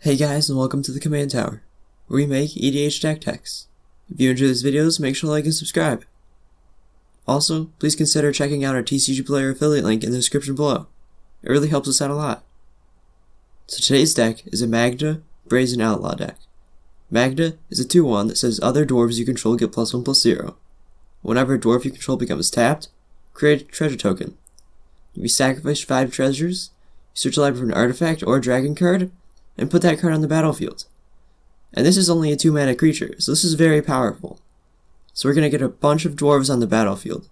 Hey guys, and welcome to the Command Tower, where we make EDH deck techs. If you enjoy these videos, make sure to like and subscribe. Also, please consider checking out our TCG Player affiliate link in the description below. It really helps us out a lot. So today's deck is a Magda, Brazen Outlaw deck. Magda is a 2-1 that says other dwarves you control get +1/+0. Whenever a dwarf you control becomes tapped, create a treasure token. If you sacrifice 5 treasures, you search the library for an artifact or a dragon card, and put that card on the battlefield. And this is only a 2-mana creature, so this is very powerful. So we're going to get a bunch of dwarves on the battlefield,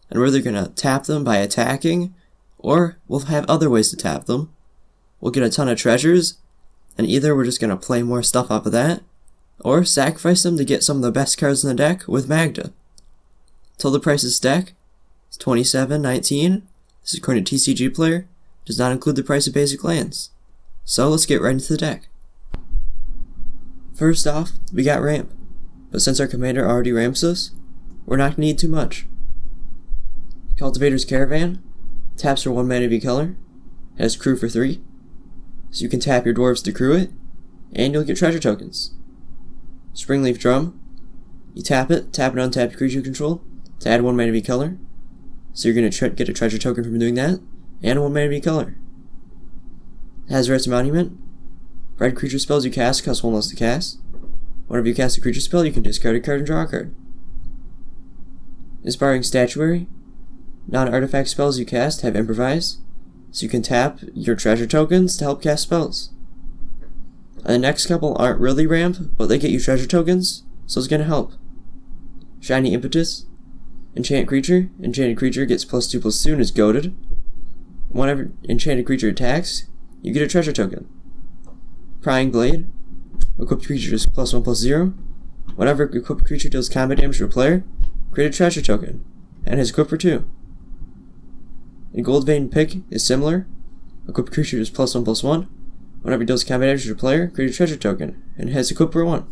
and we're either going to tap them by attacking, or we'll have other ways to tap them. We'll get a ton of treasures, and either we're just going to play more stuff off of that, or sacrifice them to get some of the best cards in the deck with Magda. Total price of this deck is $27.19. This is according to TCG Player. Does not include the price of basic lands. So let's get right into the deck. First off, we got ramp, but since our commander already ramps us, we're not going to need too much. Cultivator's Caravan taps for 1 mana of your color, has crew for 3, so you can tap your dwarves to crew it, and you'll get treasure tokens. Springleaf Drum, you tap it, untap creature you control to add 1 mana of your color, so you're going to get a treasure token from doing that, and 1 mana of your color. Hazardous Monument. Red creature spells you cast cost 1 less to cast. Whenever you cast a creature spell, you can discard a card and draw a card. Inspiring Statuary. Non-artifact spells you cast have Improvise, so you can tap your treasure tokens to help cast spells. And the next couple aren't really ramp, but they get you treasure tokens, so it's going to help. Shiny Impetus. Enchant Creature. Enchanted creature gets +2/+2 and is goaded. Whenever enchanted creature attacks, you get a treasure token. Prying Blade. Equipped creature is +1/+0. Whenever equipped creature deals combat damage to a player, create a treasure token, and has equipped for 2. And Gold Vein Pick is similar. Equipped creature is +1/+1. Whenever it deals combat damage to a player, create a treasure token, and has equipped for 1.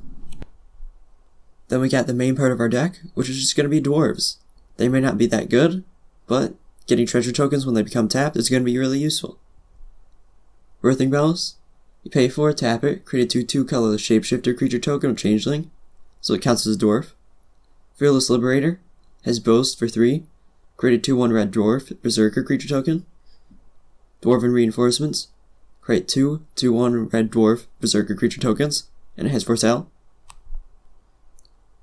Then we got the main part of our deck, which is just going to be dwarves. They may not be that good, but getting treasure tokens when they become tapped is going to be really useful. Birthing Bells. You pay for it, tap it, create a 2/2 colorless shapeshifter creature token of Changeling, so it counts as a dwarf. Fearless Liberator has Boast for 3, create a 2/1 red dwarf berserker creature token. Dwarven Reinforcements, create 2 2/1 red dwarf berserker creature tokens, and it has Foretell.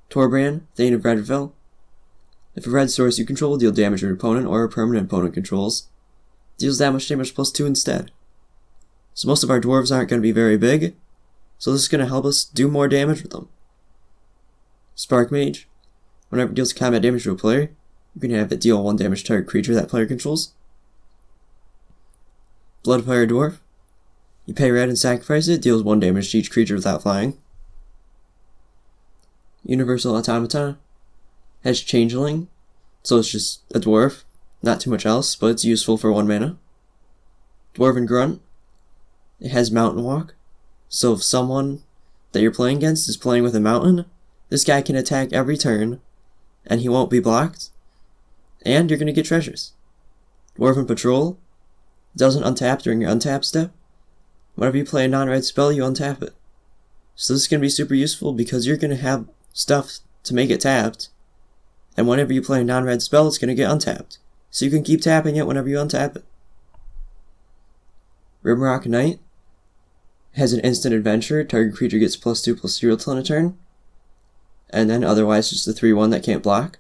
Torbrand, Thane of Redfell. If a red source you control will deal damage to an opponent or a permanent opponent controls, deals that much damage +2 instead. So most of our dwarves aren't going to be very big, so this is going to help us do more damage with them. Spark Mage. Whenever it deals combat damage to a player, you can have it deal 1 damage to target creature that player controls. Bloodfire Dwarf. You pay red and sacrifice it, deals 1 damage to each creature without flying. Universal Automaton has Changeling, so it's just a dwarf, not too much else, but it's useful for 1 mana. Dwarven Grunt. It has Mountain Walk, so if someone that you're playing against is playing with a mountain, this guy can attack every turn, and he won't be blocked, and you're going to get treasures. Dwarven Patrol doesn't untap during your untap step. Whenever you play a non-red spell, you untap it. So this is going to be super useful because you're going to have stuff to make it tapped, and whenever you play a non-red spell, it's going to get untapped, so you can keep tapping it whenever you untap it. Rimrock Knight has an instant adventure, target creature gets +2/+0 till in a turn, and then otherwise just a 3/1 that can't block.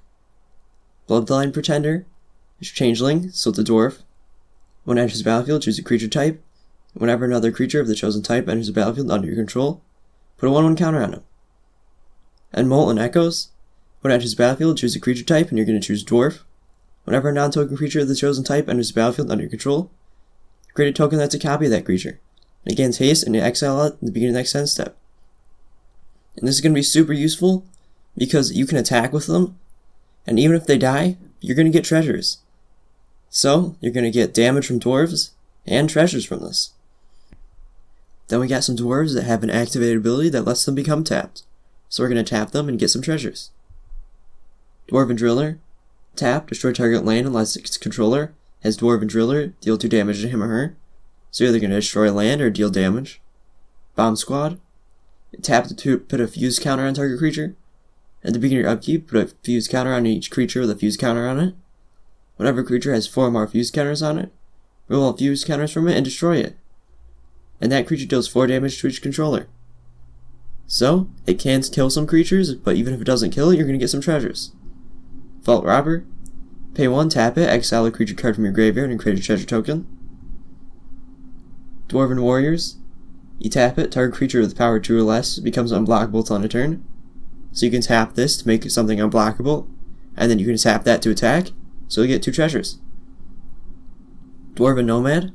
Bloodline Pretender is Changeling, so it's a dwarf. When it enters the battlefield, choose a creature type. Whenever another creature of the chosen type enters the battlefield under your control, put a 1/1 counter on him. And Molten Echoes. When it enters the battlefield, choose a creature type, and you're going to choose dwarf. Whenever a non-token creature of the chosen type enters the battlefield under your control, create a token that's a copy of that creature. And it gains haste, and you exile it at the beginning of the next end step. And this is going to be super useful because you can attack with them, and even if they die, you're going to get treasures. So, you're going to get damage from dwarves and treasures from this. Then we got some dwarves that have an activated ability that lets them become tapped. So we're going to tap them and get some treasures. Dwarven Driller. Tap, destroy target land unless its controller has Dwarven Driller, deal 2 damage to him or her. So you're either going to destroy land or deal damage. Bomb Squad. Tap to put a fuse counter on target creature. At the beginning of your upkeep, put a fuse counter on each creature with a fuse counter on it. Whenever a creature has 4 or more fuse counters on it, remove all fuse counters from it and destroy it. And that creature deals 4 damage to each controller. So, it can kill some creatures, but even if it doesn't kill it, you're going to get some treasures. Vault Robber. Pay 1, tap it, exile a creature card from your graveyard and create a treasure token. Dwarven Warriors. You tap it, target creature with power 2 or less becomes unblockable on a turn. So you can tap this to make something unblockable, and then you can tap that to attack, so you get 2 treasures. Dwarven Nomad.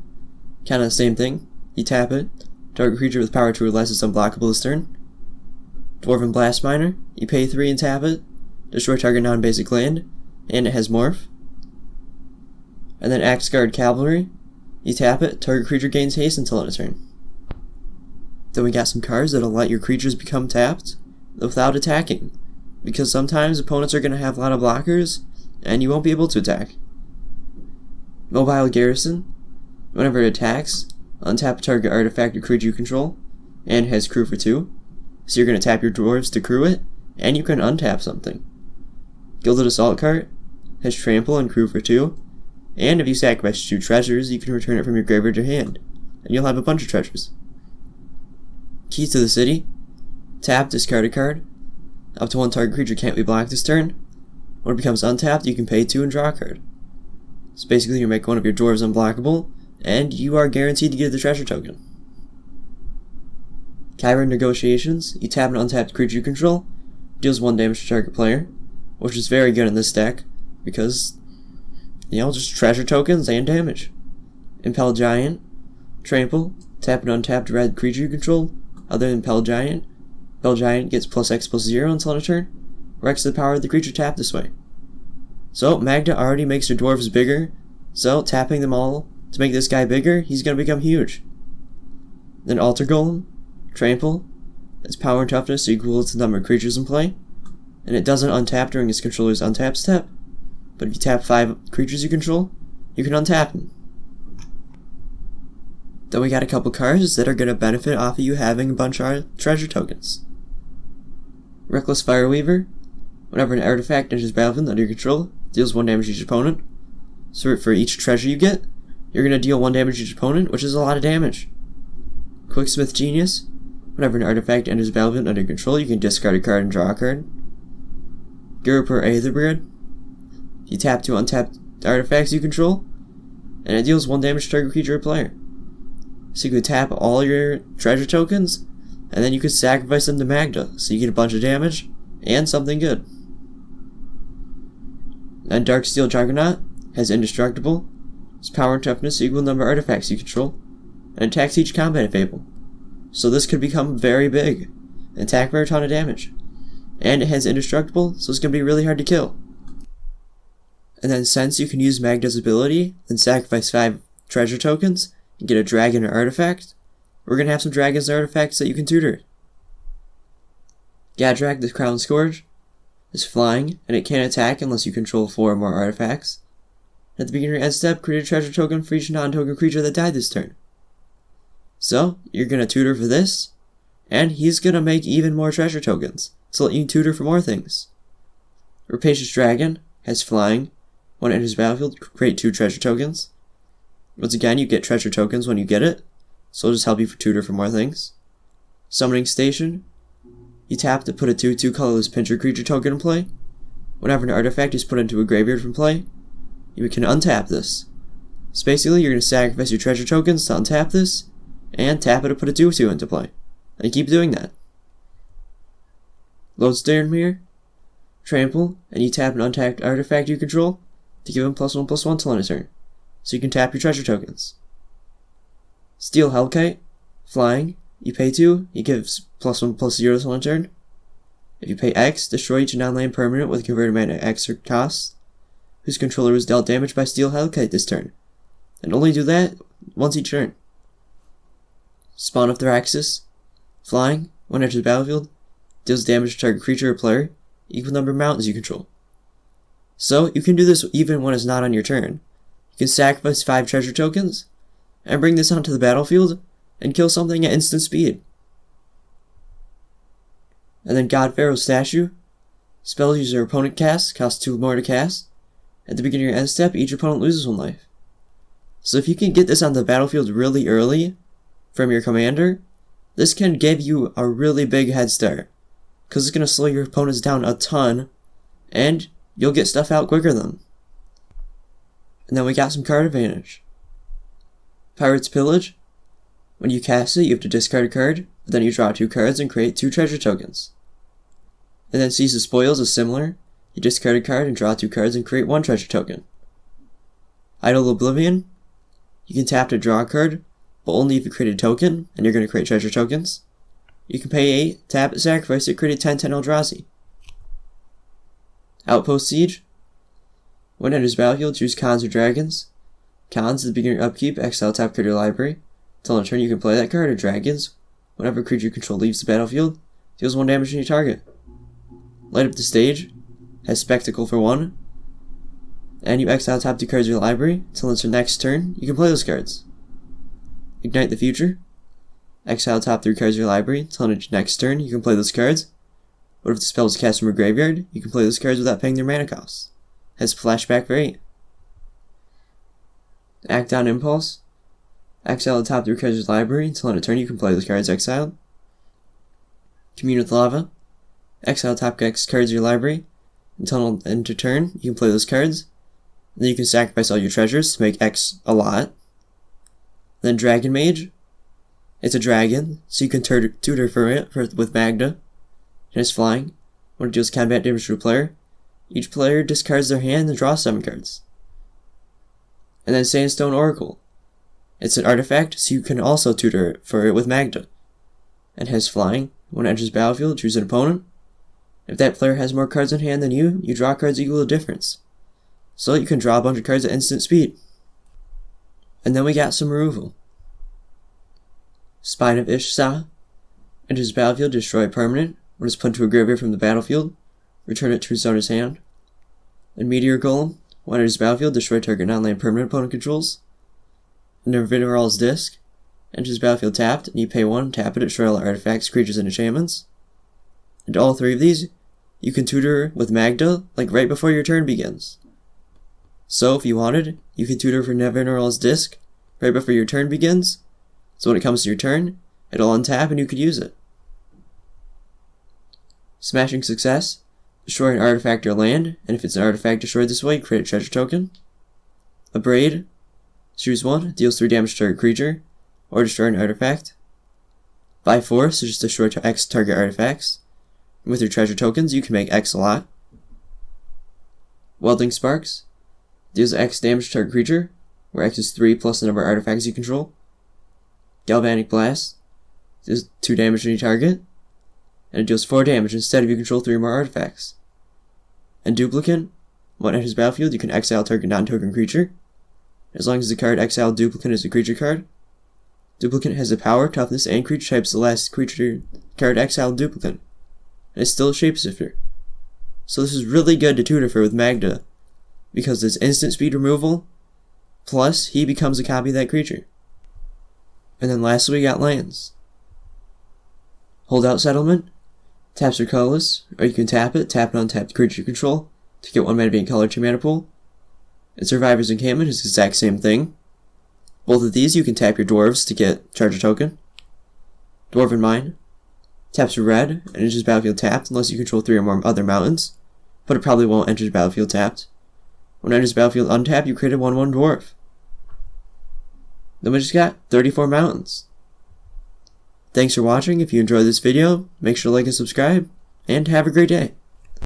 Kinda the same thing. You tap it, target creature with power 2 or less is unblockable this turn. Dwarven Blast Miner. You pay 3 and tap it, destroy target non-basic land, and it has Morph. And then Axeguard Cavalry. You tap it, target creature gains haste until end of turn. Then we got some cards that'll let your creatures become tapped without attacking, because sometimes opponents are going to have a lot of blockers, and you won't be able to attack. Mobile Garrison. Whenever it attacks, untap a target artifact or creature you control, and has crew for 2. So you're going to tap your dwarves to crew it, and you can untap something. Gilded Assault Cart has trample and crew for 2, and if you sacrifice 2 treasures, you can return it from your graveyard to hand, and you'll have a bunch of treasures. Keys to the City. Tap, discard a card. Up to 1 target creature can't be blocked this turn. When it becomes untapped, you can pay 2 and draw a card. So basically, you make one of your dwarves unblockable, and you are guaranteed to get the treasure token. Kyber Negotiations. You tap an untapped creature you control, deals 1 damage to target player, which is very good in this deck, because, just treasure tokens and damage. Impel Giant. Trample. Tap an untapped red creature you control, other than Impel Giant. Impel Giant gets +X/+0 until end of turn, or X to the power of the creature tapped this way. So, Magda already makes your dwarves bigger, so tapping them all to make this guy bigger, he's going to become huge. Then Altar Golem. Trample. Its power and toughness equal to the number of creatures in play, and it doesn't untap during its controller's untap step, but if you tap 5 creatures you control, you can untap them. Then we got a couple cards that are going to benefit off of you having a bunch of treasure tokens. Reckless Fireweaver. Whenever an artifact enters battlefield under your control, deals 1 damage to each opponent. So for each treasure you get, you're going to deal 1 damage to each opponent, which is a lot of damage. Quicksmith Genius. Whenever an artifact enters battlefield under your control, you can discard a card and draw a card. Giripur Aetherbeard. You tap 2 untapped artifacts you control, and it deals 1 damage to target creature or player. So you could tap all your treasure tokens, and then you could sacrifice them to Magda, so you get a bunch of damage, and something good. And Darksteel Juggernaut has Indestructible. Its power and toughness equal number of artifacts you control, and attacks each combat if able. So this could become very big, and attack for a ton of damage. And it has Indestructible, so it's going to be really hard to kill. And then since you can use Magda's ability, and sacrifice 5 treasure tokens, and get a dragon or artifact, we're going to have some dragons and artifacts that you can tutor. Gadrak the Crown Scourge is flying, and it can't attack unless you control 4 or more artifacts. At the beginning of your end step, create a treasure token for each non-token creature that died this turn. So, you're going to tutor for this, and he's going to make even more treasure tokens, so let you tutor for more things. Rapacious Dragon has flying. When it enters the battlefield, create 2 treasure tokens. Once again, you get treasure tokens when you get it, so it'll just help you tutor for more things. Summoning Station. You tap to put a 2/2 colorless pincher creature token in play. Whenever an artifact is put into a graveyard from play, you can untap this. So basically, you're going to sacrifice your treasure tokens to untap this, and tap it to put a 2/2 into play. And you keep doing that. Lodestone Mirror. Trample, and you tap an untapped artifact you control to give him +1/+1 till end of turn. So you can tap your treasure tokens. Steel Hellkite. Flying. You pay 2, he gives +1/+0 till end of turn. If you pay X, destroy each non-land permanent with converted mana at X or cost, whose controller was dealt damage by Steel Hellkite this turn. And only do that once each turn. Spawn of Thraxus. Flying. When enters the battlefield, deals damage to target creature or player, equal number of mountains you control. So, you can do this even when it's not on your turn. You can sacrifice 5 treasure tokens, and bring this onto the battlefield, and kill something at instant speed. And then God Pharaoh's Statue. Spells your opponent casts cost 2 more to cast. At the beginning of your end step, each opponent loses 1 life. So if you can get this on the battlefield really early from your commander, this can give you a really big head start. Because it's going to slow your opponents down a ton, and you'll get stuff out quicker than them. And then we got some card advantage. Pirate's Pillage. When you cast it, you have to discard a card, but then you draw 2 cards and create 2 treasure tokens. And then Seize the Spoils is similar. You discard a card and draw 2 cards and create 1 treasure token. Idle Oblivion. You can tap to draw a card, but only if you create a token, and you're going to create treasure tokens. You can pay 8, tap it, sacrifice it, create a 10/10 Eldrazi. Outpost Siege. When it enters battlefield, choose Cons or Dragons. Cons, at the beginning of upkeep, exile top card of your library. Until in turn, you can play that card, or Dragons. Whenever a creature you control leaves the battlefield, deals 1 damage to any target. Light Up the Stage. Has Spectacle for 1. And you exile top 2 cards of your library. Until it's your next turn, you can play those cards. Ignite the Future. Exile top 3 cards of your library. Until it's your next turn, you can play those cards. But if the spell is cast from a graveyard, you can play those cards without paying their mana costs. Has Flashback for 8. Act on Impulse. Exile the top 3 cards of your library. Until on a turn, you can play those cards exiled. Commune with Lava. Exile top X cards of your library. Until end of turn, you can play those cards. Then you can sacrifice all your treasures to make X a lot. Then Dragon Mage. It's a dragon, so you can tutor for it with Magda. It has flying. When it deals combat damage to a player, each player discards their hand and draws 7 cards. And then Sandstone Oracle. It's an artifact, so you can also tutor for it with Magda. It has flying. When it enters battlefield, choose an opponent. If that player has more cards in hand than you draw cards equal to difference. So you can draw a bunch of cards at instant speed. And then we got some removal. Spine of Ishsa. Enters battlefield, destroy a permanent. When it's put into a graveyard from the battlefield, return it to its owner's hand. And Meteor Golem. When it enters battlefield, destroy target non-land permanent opponent controls. And Nevinyrral's Disc. Enters battlefield tapped, and you pay 1, tap it, destroy all artifacts, creatures, and enchantments. And all 3 of these, you can tutor with Magda, like right before your turn begins. So if you wanted, you can tutor for Nevinyrral's Disc right before your turn begins, so when it comes to your turn, it'll untap and you could use it. Smashing Success. Destroy an artifact or land, and if it's an artifact destroyed this way, create a treasure token. Abrade. Choose 1, deals 3 damage to target creature, or destroy an artifact. By Force, so just destroy X target artifacts. And with your treasure tokens, you can make X a lot. Welding Sparks. Deals X damage to target creature, where X is 3 plus the number of artifacts you control. Galvanic Blast. Deals 2 damage to any target, and it deals 4 damage instead if you control 3 or more artifacts. And Duplicant. When it enters battlefield, you can exile target non-token creature. As long as the card exiled Duplicant is a creature card. Duplicant has the power, toughness, and creature types the last creature card exiled Duplicant. And it's still a shapeshifter. So this is really good to tutor for with Magda, because it's instant speed removal, plus he becomes a copy of that creature. And then lastly we got lands. Holdout Settlement. Taps are colorless, or you can tap it, tap an untapped creature you control, to get 1 mana being color 2 mana pool. And Survivor's Encampment is the exact same thing. Both of these you can tap your Dwarves to get charge a token. Dwarven Mine. Taps are red, and enters battlefield tapped unless you control 3 or more other mountains, but it probably won't enter battlefield tapped. When it enters battlefield untapped, you create a 1/1 dwarf. Then we just got 34 mountains. Thanks for watching. If you enjoyed this video, make sure to like and subscribe, and have a great day.